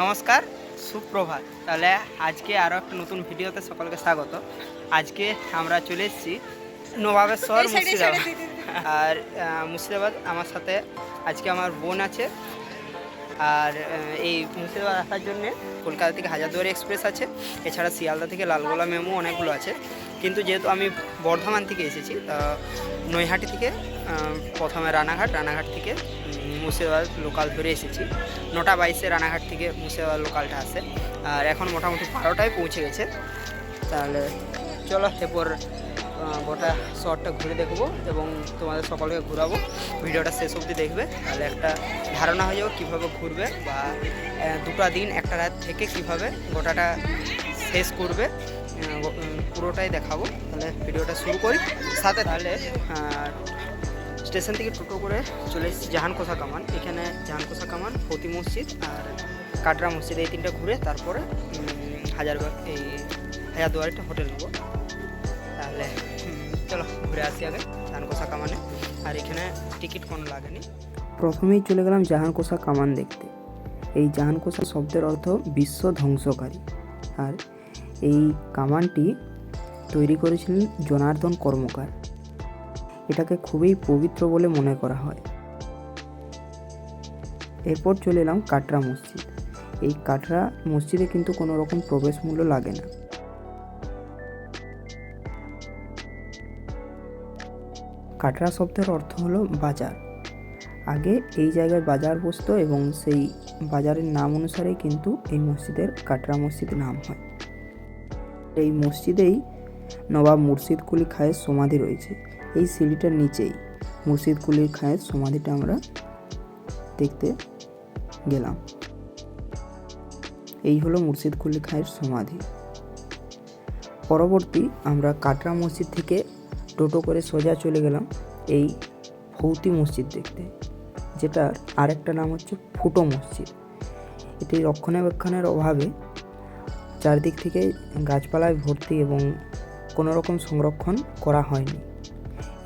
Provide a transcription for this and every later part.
নমস্কার, সুপ্রভাত। তাহলে আজকে আরও একটা নতুন ভিডিওতে সকলকে স্বাগত। আজকে আমরা চলে এসেছি নবাবেশ্বর মুর্শিদাবাদ। আর মুর্শিদাবাদ আমার সাথে আজকে আমার বোন আছে। আর এই মুর্শিদাবাদ আসার জন্যে কলকাতা থেকে হাজারদুয়ারি এক্সপ্রেস আছে, এছাড়া শিয়ালদা থেকে লালগোলা মেমো অনেকগুলো আছে। কিন্তু যেহেতু আমি বর্ধমান থেকে এসেছি, তা নৈহাটি থেকে প্রথমে রানাঘাট থেকে মুর্শিদাবাদ লোকাল ধরে এসেছি। 9:22 রানাঘাট থেকে মুর্শিদাবাদ লোকালটা আসে, আর এখন মোটামুটি 12টায় পৌঁছে গেছে। তাহলে চলো এরপর গোটা শহরটা ঘুরে দেখবো এবং তোমাদের সকলকে ঘুরাবো। ভিডিওটা শেষ অবধি দেখবে, তাহলে একটা ধারণা হয়ে যাবে কীভাবে ঘুরবে বা দুটো দিন একটা রাত থেকে কীভাবে গোটাটা শেষ করবে, পুরোটাই দেখাবো। তাহলে ভিডিওটা শুরু করি সাথে। তাহলে স্টেশন থেকে টোটো করে চলে এসেছি জাহানকোষা কামান। এখানে জাহানকোষা কামান, ফতি মসজিদ আর কাটরা মসজিদ, এই তিনটা ঘুরে তারপরে হাজারদুয়ারিটা হোটেল নেবো। তাহলে চলো ঘুরে আসি আগে জাহানকোষা কামানে। আর এখানে টিকিট কোনো লাগেনি। প্রথমেই চলে গেলাম জাহানকোষা কামান দেখতে। এই জাহানকোষা শব্দের অর্থ বিশ্ব ধ্বংসকারী। আর এই কামানটি তৈরি করেছিলেন জনার্দন কর্মকার। এটাকে খুবই পবিত্র বলে মনে করা হয়। এরপর চলে এলাম কাটরা মসজিদ। এই কাটরা মসজিদে কিন্তু কোনো রকম প্রবেশ মূল্য লাগে না। কাটরা শব্দের অর্থ হলো বাজার। আগে এই জায়গায় বাজার বসতো এবং সেই বাজারের নাম অনুসারেই কিন্তু এই মসজিদের কাটরা মসজিদ নাম হয়। এই মসজিদেই নবাব মুর্শিদ কুলি খাঁয়ের সমাধি রয়েছে। এই সিঁড়িটার নিচেই মুর্শিদ কুলি খাঁয়ের সমাধিটা আমরা দেখতে গেলাম। এই হলো মুর্শিদ কুলি খাঁয়ের সমাধি। পরবর্তী আমরা কাটরা মসজিদ থেকে টোটো করে সোজা চলে গেলাম এই ফৌতি মসজিদ দেখতে, যেটার আরেকটা নাম হচ্ছে ফুটো মসজিদ। এটি রক্ষণাবেক্ষণের অভাবে চারদিক থেকে গাছপালায় ভর্তি এবং কোনো রকম সংরক্ষণ করা হয়নি।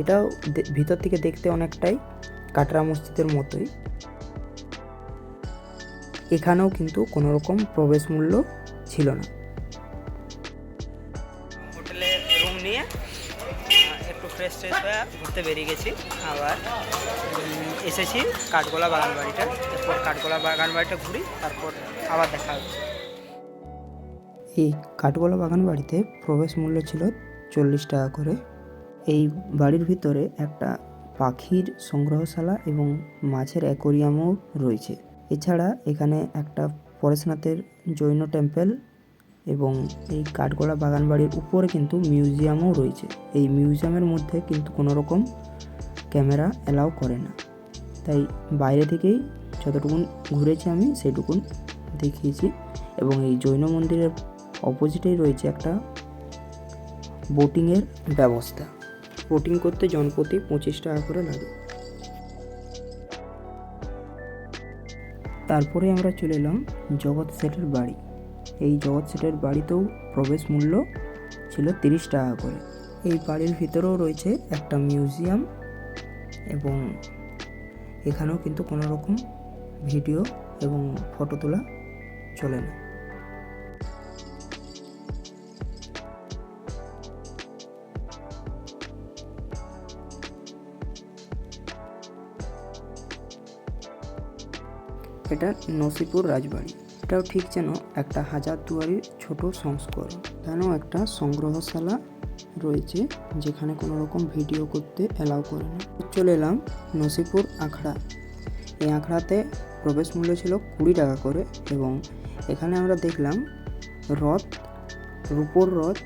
এটাও ভিতর থেকে দেখতে অনেকটাই কাটরা মসজিদের মতোই। এখানেও কিন্তু কোনো রকম প্রবেশ মূল্য ছিল না। হোটেলে রুম নিয়ে একটু ফ্রেশ হয়ে ঘুরতে বেরিয়ে গেছি। আবার এসেছি কাঠগোলা বাগান বাড়িটা। এরপর কাঠগোলা বাগান বাড়িটা ঘুরি, তারপর আবার দেখা হচ্ছে। এই কাঠগোলা বাগান বাড়িতে প্রবেশ মূল্য ছিল 40 টাকা করে। এই বাড়ির ভিতরে একটা পাখির সংগ্রহশালা এবং মাছের অ্যাকোরিয়ামও রয়েছে। এছাড়া এখানে একটা পরেশনাথের জৈন টেম্পল এবং এই কাঠগোলা বাগান বাড়ির উপরে কিন্তু মিউজিয়ামও রয়েছে। এই মিউজিয়ামের মধ্যে কিন্তু কোনো রকম ক্যামেরা অ্যালাউ করে না, তাই বাইরে থেকেই যতটুকুন ঘুরেছি আমি সেটুকুন দেখিয়েছি। এবং এই জৈন মন্দিরের অপোজিটেই রয়েছে একটা বোটিংয়ের ব্যবস্থা। বোটিং করতে জনপ্রতি 25 টাকা করে লাগে। তারপরে আমরা চলে এলাম জগৎ শেঠের বাড়ি। এই জগৎ শেঠের বাড়িতেও প্রবেশ মূল্য ছিল 30 টাকা করে। এই বাড়ির ভিতরেও রয়েছে একটা মিউজিয়াম এবং এখানেও কিন্তু কোনো রকম ভিডিও এবং ফটো তোলা চলে না। এটা নসিপুর রাজবাড়ি। এটাও ঠিক যেন একটা হাজারদুয়ারির ছোট সংস্করণ। এখানেও একটা সংগ্রহশালা রয়েছে যেখানে কোনো রকম ভিডিও করতে অ্যালাউ করে না। চলে এলাম নসিপুর আখড়া। এই আখড়াতে প্রবেশ মূল্য ছিল 20 টাকা করে এবং এখানে আমরা দেখলাম রথ, রূপোর রথ,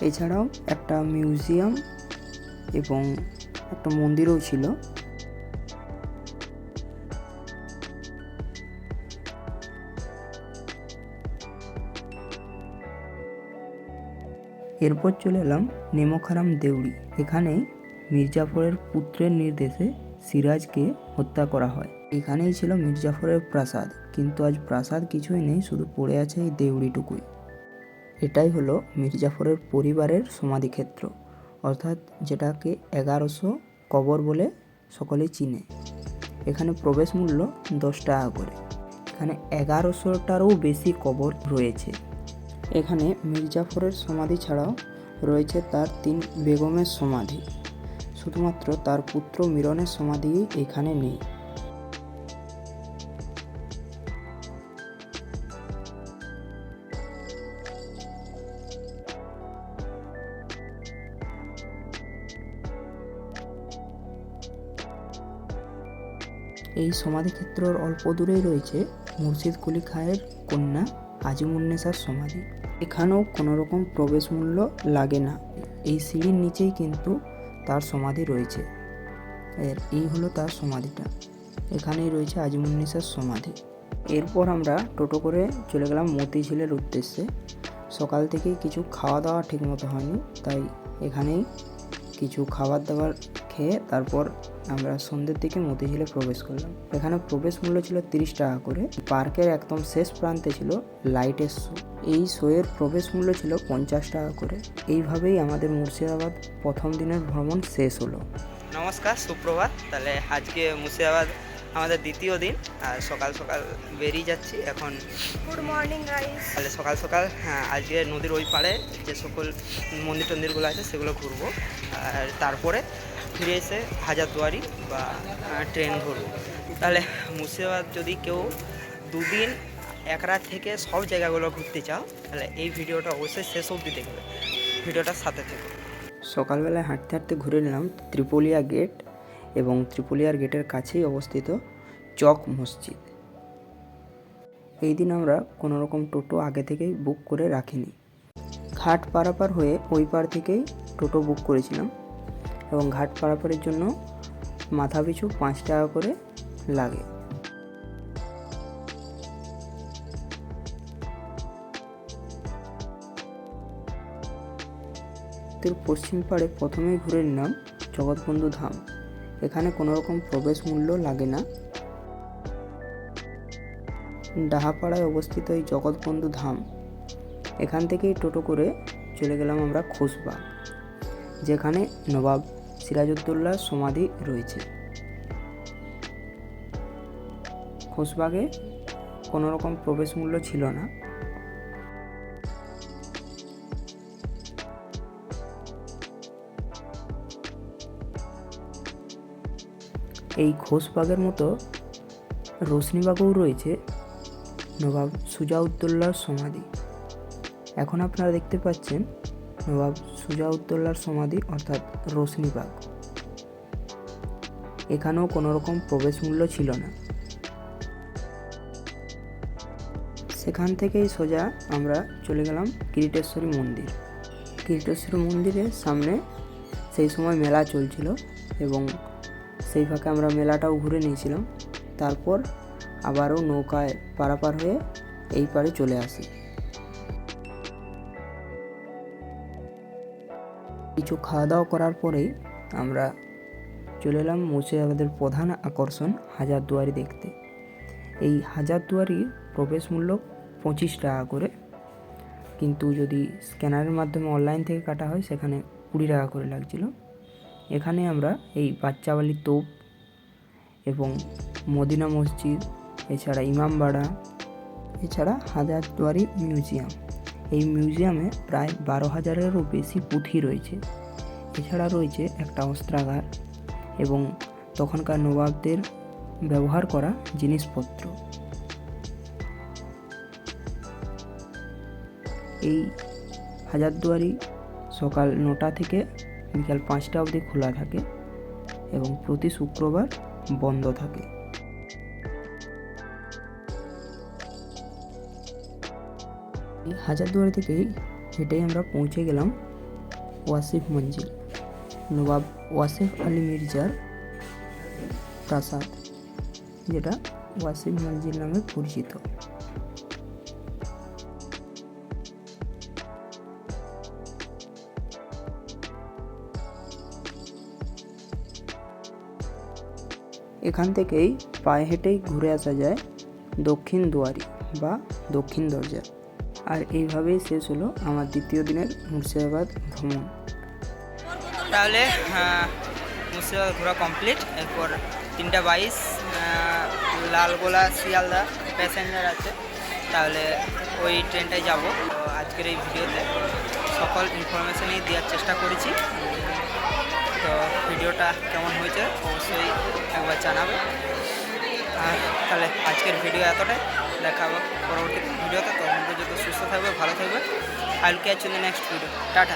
এছাড়াও একটা মিউজিয়াম এবং একটা মন্দিরও ছিল। এরপর চলে এলাম নেমোখারাম দেউড়ি। এখানে মির্জাফরের পুত্রের নির্দেশে সিরাজকে হত্যা করা হয়। এখানেই ছিল মির্জাফরের প্রাসাদ, কিন্তু আজ প্রাসাদ কিছুই নেই, শুধু পড়ে আছে এই দেউড়িটুকুই। এটাই হলো মির্জাফরের পরিবারের সমাধিক্ষেত্র, অর্থাৎ যেটাকে 1100 কবর বলে সকলেই চিনে। এখানে প্রবেশ মূল্য 10 টাকা করে। এখানে 1100টারও বেশি কবর রয়েছে। এখানে মির্জাফরের সমাধি ছাড়াও রয়েছে তার 3 বেগমের সমাধি। শুধুমাত্র তার পুত্র মিরনের সমাধি এখানে নেই। এই সমাধিক্ষেত্রের অল্প দূরেই রয়েছে মুর্শিদ কুলি খাঁয়ের কন্যা আজিমুন্নেসার সমাধি। এখানেও কোনো রকম প্রবেশ মূল্য লাগে না। এই সিঁড়ির নিচেই কিন্তু তার সমাধি রয়েছে। এই হলো তার সমাধিটা। এখানেই রয়েছে আজিমুন্নেসার সমাধি। এরপর আমরা টোটো করে চলে গেলাম মতিঝিলের উদ্দেশ্যে। সকাল থেকেই কিছু খাওয়া দাওয়া ঠিকমতো হয়নি, তাই এখানেই কিছু খাবার দাবার খেয়ে তারপর আমরা সন্ধ্যের দিকে মতিঝিলে প্রবেশ করলাম। এখানে প্রবেশ মূল্য ছিল 30 টাকা করে। পার্কের একদম শেষ প্রান্তে ছিল লাইটের শো। এই শোয়ের প্রবেশ মূল্য ছিল 50 টাকা করে। এইভাবেই আমাদের মুর্শিদাবাদ প্রথম দিনের ভ্রমণ শেষ হলো। নমস্কার, সুপ্রভাত। তাহলে আজকে মুর্শিদাবাদ আমাদের দ্বিতীয় দিন, আর সকাল সকাল বেরিয়ে যাচ্ছি এখন। Good morning guys. তাহলে সকাল সকাল আজকে নদীর ওই পাড়ে যে সকল মন্দির টন্দিরগুলো আছে সেগুলো ঘুরবো, আর তারপরে ফিরে এসে হাজারদুয়ারি বা ট্রেন ধরবো। তাহলে মুর্শিদাবাদ যদি কেউ 2 দিন 1 রাত থেকে সব জায়গাগুলো ঘুরতে চাও, তাহলে এই ভিডিওটা অবশ্যই শেষ অবধি দেখবে, ভিডিওটার সাথে থেকো। সকালবেলায় হাঁটতে হাঁটতে ঘুরে নিলাম ত্রিপলিয়া গেট এবং ত্রিপলিয়ার গেটের কাছেই অবস্থিত চক মসজিদ। এই দিন আমরা কোনো রকম টোটো আগে থেকেই বুক করে রাখিনি। ঘাট পারাপার হয়ে ওই পার থেকেই টোটো বুক করেছিলাম এবং ঘাট পারাপারের জন্য মাথাপিছু 5 টাকা করে লাগে। পশ্চিম পাড়ে প্রথমেই ঘুরে নিলাম জগৎবন্ধু ধাম। এখানে কোনো রকম প্রবেশ মূল্য লাগে না। ডাহাপাড়ায় অবস্থিত এই জগৎবন্ধু ধাম, এখান থেকেই টোটো করে চলে গেলাম আমরা খোশবাগ, যেখানে নবাব সিরাজউদ্দৌলার সমাধি রয়েছে। খোশবাগে কোনো রকম প্রবেশ মূল্য ছিল না। এই খোশবাগের মতো রোশনীবাগেও রয়েছে নবাব সুজাউদ্দৌলার সমাধি। এখন আপনারা দেখতে পাচ্ছেন নবাব সুজাউদ্দৌলার সমাধি অর্থাৎ রোশনীবাগ। এখানেও কোনো রকম প্রবেশ মূল্য ছিল না। সেখান থেকেই সোজা আমরা চলে গেলাম কিরিটেশ্বরী মন্দির। কিরিটেশ্বরী মন্দিরের সামনে সেই সময় মেলা চলছিল এবং সেই ফাঁকে আমরা মেলাটাও ঘুরে নিয়েছিলাম। তারপর আবারও নৌকায় পারাপার হয়ে এই পারে চলে আসি। কিছু খাওয়া দাওয়া করার পরেই আমরা চলে এলাম মুর্শিদাবাদের প্রধান আকর্ষণ হাজারদুয়ারি দেখতে। এই হাজারদুয়ারি প্রবেশ মূল্য 25 টাকা করে, কিন্তু যদি স্ক্যানারের মাধ্যমে অনলাইন থেকে কাটা হয় সেখানে 20 টাকা করে লাগছিল। এখানে আমরা এই বাচ্চাবালি তোপ এবং মদিনা মসজিদ, এছাড়া ইমামবাড়া, এছাড়া হাজারদুয়ারি মিউজিয়াম, এই মিউজিয়ামে প্রায় 12,000-এরও বেশি পুঁথি রয়েছে। এছাড়া রয়েছে একটা অস্ত্রাগার এবং তখনকার নবাবদের ব্যবহার করা জিনিসপত্র। এই হাজারদুয়ারি সকাল 9টা থেকে বিকাল 5টা অবধি খোলা থাকে এবং প্রতি শুক্রবার বন্ধ থাকে। এই হাজারদুয়ারি থেকেই হেঁটেই আমরা পৌঁছে গেলাম ওয়াসিফ মঞ্জিল, নবাব ওয়াসিফ আলী মির্জার প্রাসাদ, যেটা ওয়াসিফ মঞ্জিল নামে পরিচিত। এখান থেকেই পায়ে হেঁটেই ঘুরে আসা যায় দক্ষিণ দুয়ারি বা দক্ষিণ দরজা। আর এইভাবেই শেষ হলো আমার দ্বিতীয় দিনের মুর্শিদাবাদ ভ্রমণ। তাহলে মুর্শিদাবাদ ঘোরা কমপ্লিট। এরপর 3:22 লালগোলা শিয়ালদা প্যাসেঞ্জার আছে, তাহলে ওই ট্রেনটায় যাব। তো আজকের এই ভিডিওতে সকল ইনফরমেশনই দেওয়ার চেষ্টা করেছি। তো ভিডিওটা কেমন হয়েছে অবশ্যই একবার জানাবে। আর তাহলে আজকের ভিডিও এতটাই, দেখাবো পরবর্তী ভিডিওতে। তখন পর্যন্ত সুস্থ থাকবে, ভালো থাকবে। I will catch you in the next video. Tata.